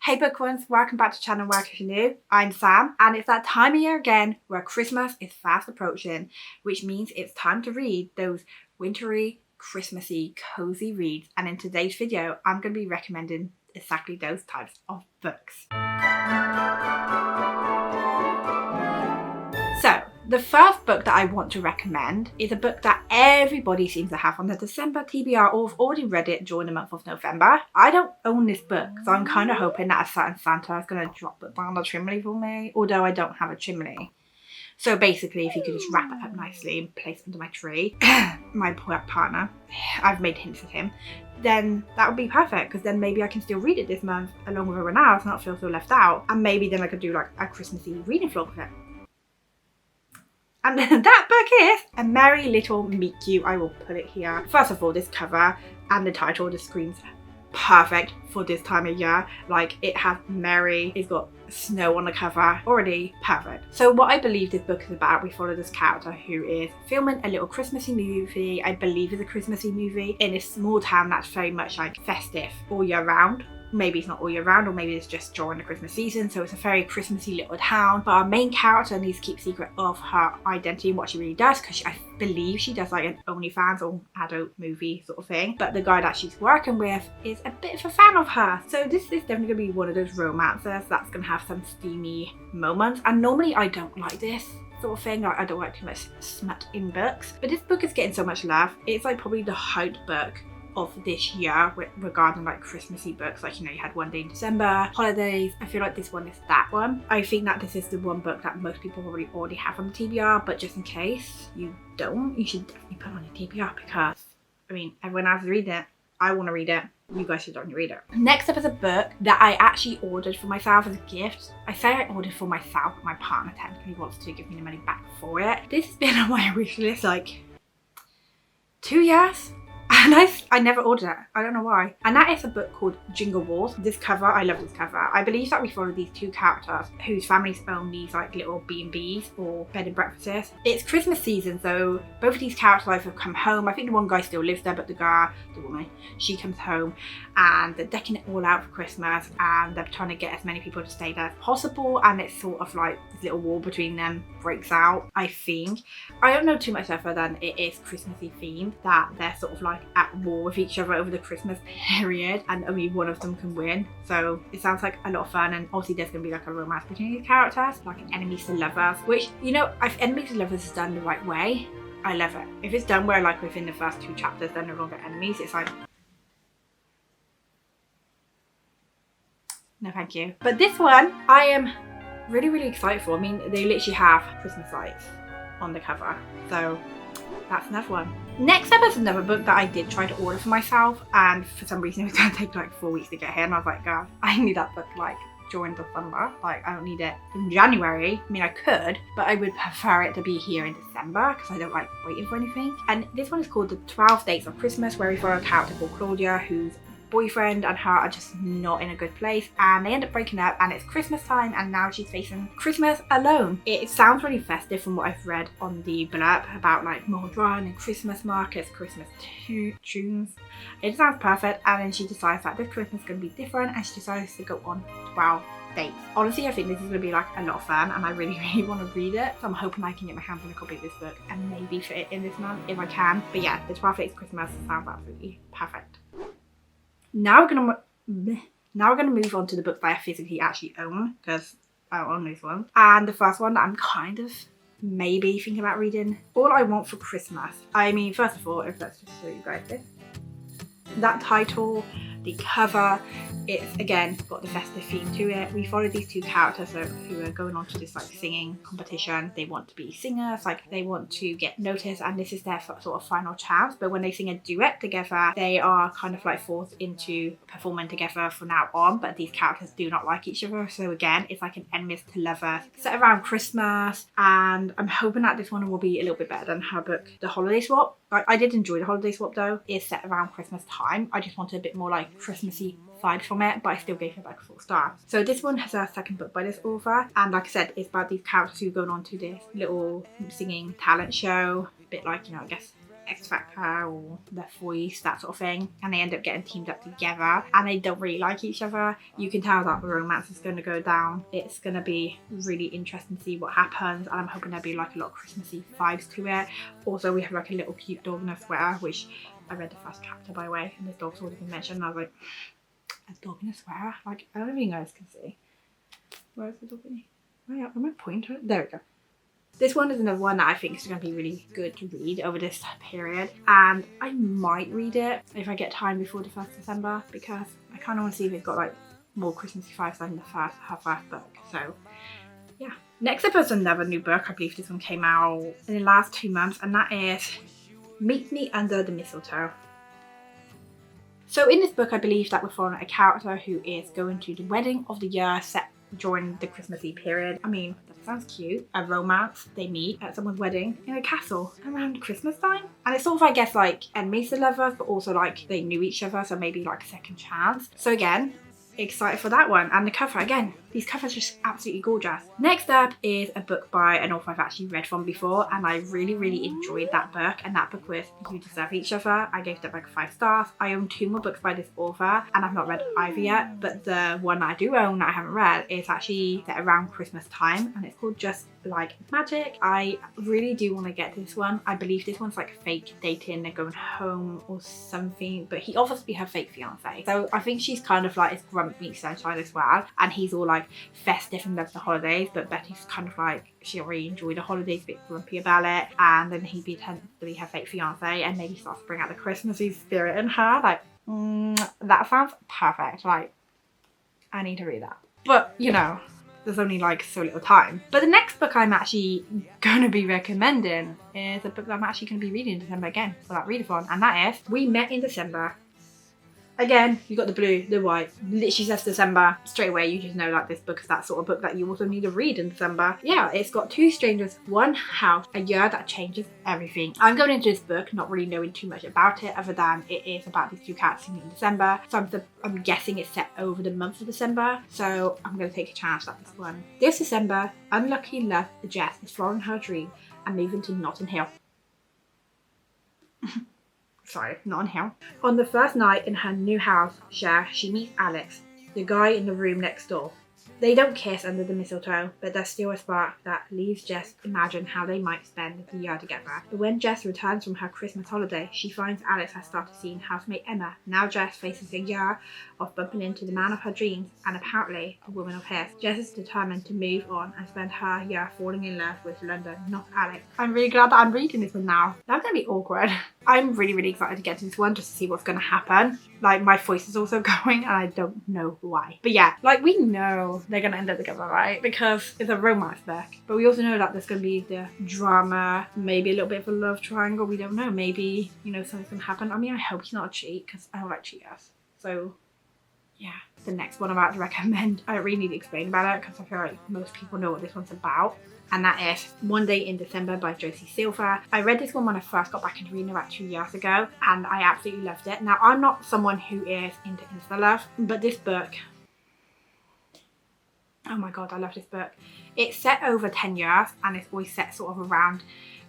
Hey Bookworms, welcome back to the channel Where If You're New. I'm Sam, and it's that time of year again where Christmas is fast approaching, which means it's time to read those wintry, Christmassy, cozy reads. And in today's video, I'm going to be recommending exactly those types of books. So, the first book that I want to recommend is a book that everybody seems to have on the December TBR or have already read it during the month of November. I don't own this book, so I'm kind of hoping that a certain Santa is going to drop it down the chimney for me, although I don't have a chimney. So basically, if you could just wrap it up nicely and place it under my tree, my partner, I've made hints at him, then that would be perfect, because then maybe I can still read it this month along with everyone else and not feel so left out. And maybe then I could do like a Christmassy reading vlog with it. And that book is A Merry Little Meet Cute. I will put it here. First of all, this cover and the title just screams perfect for this time of year. Like, it has Merry, it's got snow on the cover, already perfect. So what I believe this book is about, we follow this character who is filming a little Christmassy movie. I believe it's a Christmassy movie in a small town that's very much like festive all year round. Maybe it's not all year round, or maybe it's just during the Christmas season, so it's a very Christmassy little town. But our main character needs to keep secret of her identity and what she really does, because I believe she does like an OnlyFans or adult movie sort of thing. But the guy that she's working with is a bit of a fan of her. So this is definitely going to be one of those romances that's going to have some steamy moments. And normally I don't like this sort of thing. Like, I don't like too much smut in books. But this book is getting so much love. It's like probably the hype book of this year regarding like Christmassy books. Like, you know, you had One Day in December, holidays. I feel like this one is that one. I think that this is the one book that most people probably already have on the TBR, but just in case you don't, you should definitely put on your TBR, because I mean, everyone else is reading it. I want to read it. You guys should only read it. Next up is a book that I actually ordered for myself as a gift. I say I ordered for myself, but my partner technically wants to give me the money back for it. This has been on my wish list like 2 years. And I never ordered it. I don't know why. And that is a book called Jingle Wars. This cover, I love this cover. I believe that we follow these two characters whose families own these like little B&Bs or bed and breakfasts. It's Christmas season, so both of these characters either come home. I think the one guy still lives there, but the woman, she comes home and they're decking it all out for Christmas, and they're trying to get as many people to stay there as possible. And it's sort of like this little war between them breaks out, I think. I don't know too much other than it is Christmassy themed, that they're sort of like at war with each other over the Christmas period, and only one of them can win. So it sounds like a lot of fun, and obviously there's going to be like a romance between these characters, like an enemies to lovers, which, you know, if enemies to lovers is done the right way, I love it. If it's done where like within the first 2 chapters they're no longer enemies, it's like, no thank you. But this one I am really excited for. I mean, they literally have Christmas lights on the cover, so that's another one. Next up is another book that I did try to order for myself, and for some reason it was going to take like 4 weeks to get here, and I was like, God, I need that book like during December. Like, I don't need it in January. I mean, I could, but I would prefer it to be here in December, because I don't like waiting for anything. And this one is called The 12 Days of Christmas, where we follow a character called Claudia, whose boyfriend and her are just not in a good place, and they end up breaking up, and it's Christmas time, and now she's facing Christmas alone. It sounds really festive from what I've read on the blurb about like mulled wine and Christmas markets, Christmas tunes. It sounds perfect. And then she decides that this Christmas is going to be different, and she decides to go on 12 dates. Honestly, I think this is going to be like a lot of fun, and I really want to read it. So I'm hoping I can get my hands on a copy of this book and maybe fit it in this month if I can. But yeah, The 12 Days of Christmas sounds absolutely perfect. Now we're gonna move on to the books that I physically actually own, because I don't own this one. And the first one that I'm kind of maybe thinking about reading, All I Want for Christmas. I mean, first of all, if let's just show you guys this. That title, the cover, it's again got the festive theme to it. We follow these two characters who are going on to this like singing competition. They want to be singers, like they want to get noticed, and this is their sort of final chance. But when they sing a duet together, they are kind of like forced into performing together from now on. But these characters do not like each other, so again, it's like an enemies to lovers set around Christmas. And I'm hoping that this one will be a little bit better than her book, The Holiday Swap. I did enjoy The Holiday Swap though. It's set around Christmas time. I just wanted a bit more like Christmassy vibes from it, but I still gave it like a 4 stars. So this one has a second book by this author, and like I said, it's about these characters who are going on to this little singing talent show, a bit like, you know, I guess X Factor or The Voice, that sort of thing, and they end up getting teamed up together and they don't really like each other. You can tell that the romance is going to go down. It's going to be really interesting to see what happens, and I'm hoping there'll be like a lot of Christmassy vibes to it. Also, we have like a little cute dog in a sweater, which I read the first chapter, by the way, and this dog's already been mentioned, and I was like, a dog in a sweater? Like, I don't know if you guys can see. Where's the dog? Am I pointing? There we go. This one is another one that I think is going to be really good to read over this period, and I might read it if I get time before the 1st December, because I kind of want to see if it's got like more Christmassy vibes than her first book. So yeah. Next up is another new book. I believe this one came out in the last 2 months, and that is Meet Me Under the Mistletoe. So in this book, I believe that we're following a character who is going to the wedding of the year set during the Christmassy period. I mean, that sounds cute. A romance. They meet at someone's wedding in a castle around Christmas time. And it's sort of, I guess, like enemies to lovers, but also like they knew each other, so maybe like a second chance. So again, excited for that one. And the cover, again, these covers are just absolutely gorgeous. Next up is a book by an author I've actually read from before, and I really enjoyed that book, and that book was You Deserve Each Other. I gave that book 5 stars. I own 2 more books by this author, and I've not read either yet, but the one that I do own that I haven't read is actually set around Christmas time, and it's called Just Like Magic. I really do want to get this one. I believe this one's like fake dating, they're going home or something, but he offers to be her fake fiance. So I think she's kind of like his grumpy sunshine as well, and he's all like festive and loves the holidays, but Betty's kind of like, she already enjoyed the holidays, a bit grumpy about it, and then he pretends to be her fake fiance and maybe starts to bring out the Christmassy spirit in her. Like, that sounds perfect. Like, I need to read that. But, you know, there's only like so little time. But the next book I'm actually going to be recommending is a book that I'm actually going to be reading in December again for that readathon, and that is We Met in December. Again, you got the blue, the white, literally says December. Straight away, you just know that this book is that sort of book that you also need to read in December. Yeah, it's got 2 strangers, 1 house, a year that changes everything. I'm going into this book not really knowing too much about it, other than it is about these 2 characters in December. So I'm guessing it's set over the month of December. So I'm going to take a chance at this one. This December, unlucky love Jess is following her dream and moving to Notting Hill. Sorry, Notting Hill. On the first night in her new house share, she meets Alex, the guy in the room next door. They don't kiss under the mistletoe, but there's still a spark that leaves Jess imagine how they might spend the year together. But when Jess returns from her Christmas holiday, she finds Alex has started seeing housemate Emma. Now Jess faces a year of bumping into the man of her dreams and apparently a woman of his. Jess is determined to move on and spend her year falling in love with London, not Alex. I'm really glad that I'm reading this one now. That's going to be awkward. I'm really excited to get to this one just to see what's going to happen. Like, my voice is also going and I don't know why. But yeah, like, we know they're going to end up together, right? Because it's a romance book. But we also know that there's going to be the drama, maybe a little bit of a love triangle. We don't know. Maybe, you know, something's going to happen. I mean, I hope he's not a cheat because I don't like cheaters. So yeah, the next one I'm about to recommend, I don't really need to explain about it because I feel like most people know what this one's about. And that is One Day in December by Josie Silver. I read this one when I first got back into reading about 2 years ago, and I absolutely loved it. Now, I'm not someone who is into insta love, but this book, oh my god, I love this book. It's set over 10 years and it's always set sort of around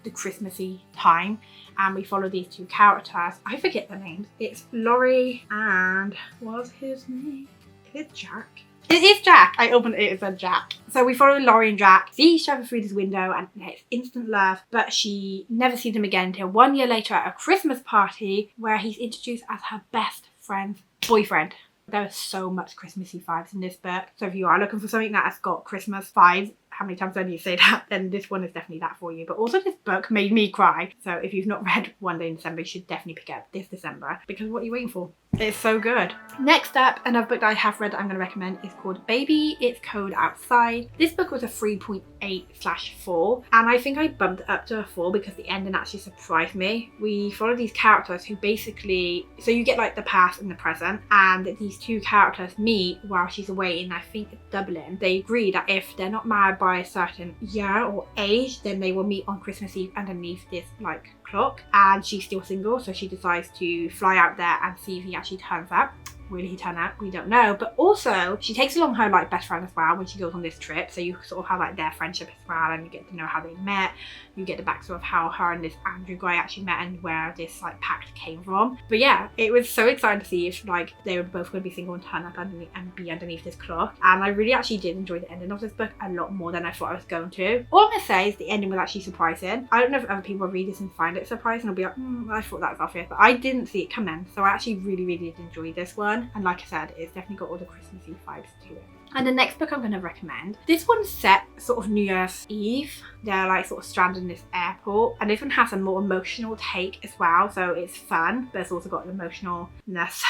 the Christmassy time, and we follow these 2 characters. I forget their names. It's Laurie and what's his name? Is it Jack? It is Jack. I opened it, it said Jack. So we follow Laurie and Jack, see each other through this window, and it's instant love, but she never sees him again until 1 year later at a Christmas party where he's introduced as her best friend's boyfriend. There is so much Christmassy vibes in this book. So if you are looking for something that has got Christmas vibes, how many times do I need to say that? Then this one is definitely that for you. But also this book made me cry. So if you've not read One Day in December, you should definitely pick it up this December, because what are you waiting for? It's so good. Next up, another book that I have read that I'm going to recommend is called Baby, It's Cold Outside. This book was a 3.8/4, and I think I bumped it up to a 4 because the ending actually surprised me. We follow these characters who basically, so you get like the past and the present, and these 2 characters meet while she's away in, I think, Dublin. They agree that if they're not married by a certain year or age, then they will meet on Christmas Eve underneath this like clock, and she's still single, so she decides to fly out there and see if he actually turns up. will he turn up? We don't know. But also she takes along her like best friend as well when she goes on this trip, so you sort of have like their friendship as well, and you get to know how they met. You get the backstory of how her and this Andrew guy actually met and where this like pact came from. But yeah, it was so exciting to see if like they were both going to be single and turn up underneath, and be underneath this cloth. And I really actually did enjoy the ending of this book a lot more than I thought I was going to. All I'm gonna say is the ending was actually surprising. I don't know if other people read this and find it surprising, I'll be like, I thought that was obvious, but I didn't see it coming. So I actually really did enjoy this one, and like I said, it's definitely got all the Christmassy vibes to it. And the next book I'm going to recommend, this one's set sort of New Year's Eve. They're like sort of stranded in this airport, and this one has a more emotional take as well, so it's fun, but it's also got an emotionalness,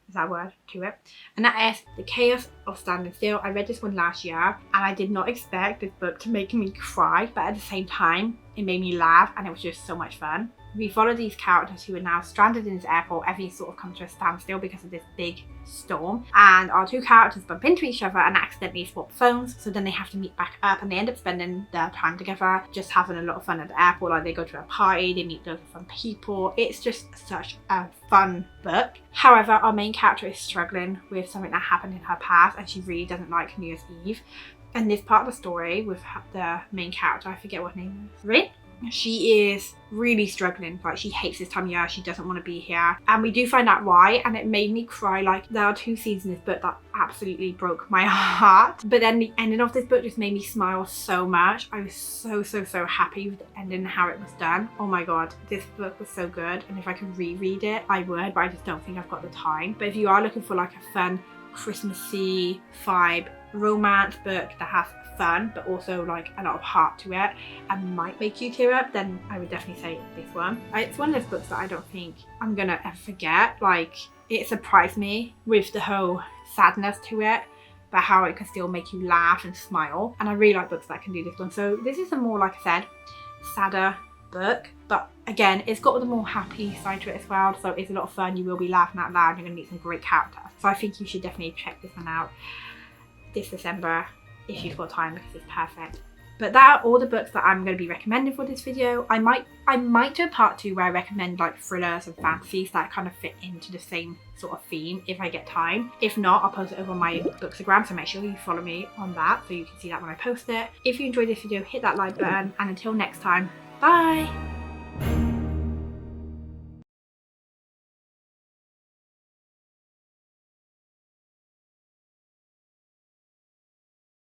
is that word, to it. And that is The Chaos of Standing Still. I read this one last year, and I did not expect this book to make me cry, but at the same time it made me laugh, and it was just so much fun. We follow these characters who are now stranded in this airport. Everything sort of comes to a standstill because of this big storm, and our two characters bump into each other and accidentally swap phones, so then they have to meet back up, and they end up spending their time together, just having a lot of fun at the airport. Like they go to a party, they meet loads of fun people. It's just such a fun book. However, our main character is struggling with something that happened in her past, and she really doesn't like New Year's Eve. And this part of the story with the main character, I forget what her name is, Rin? She is really struggling. Like she hates this time of year, she doesn't want to be here, and we do find out why, and it made me cry. Like there are two scenes in this book that absolutely broke my heart, but then the ending of this book just made me smile so much. I was so happy with the ending and how it was done. Oh my god, this book was so good, and if I could reread it I would, but I just don't think I've got the time. But if you are looking for like a fun Christmassy vibe romance book that has fun but also like a lot of heart to it and might make you tear up, then I would definitely say this one. It's one of those books that I don't think I'm gonna ever forget. Like it surprised me with the whole sadness to it, but how it can still make you laugh and smile, and I really like books that can do this one. So this is a more, like I said, sadder book, but again it's got the more happy side to it as well, so it's a lot of fun. You will be laughing out loud, you're gonna meet some great characters, so I think you should definitely check this one out this December if you've got time, because it's perfect. But that are all the books that I'm going to be recommending for this video. I might do a part 2 where I recommend like thrillers and fantasies that kind of fit into the same sort of theme if I get time. If not, I'll post it over on my Bookstagram, so make sure you follow me on that so you can see that when I post it. If you enjoyed this video, hit that like button, and until next time, bye!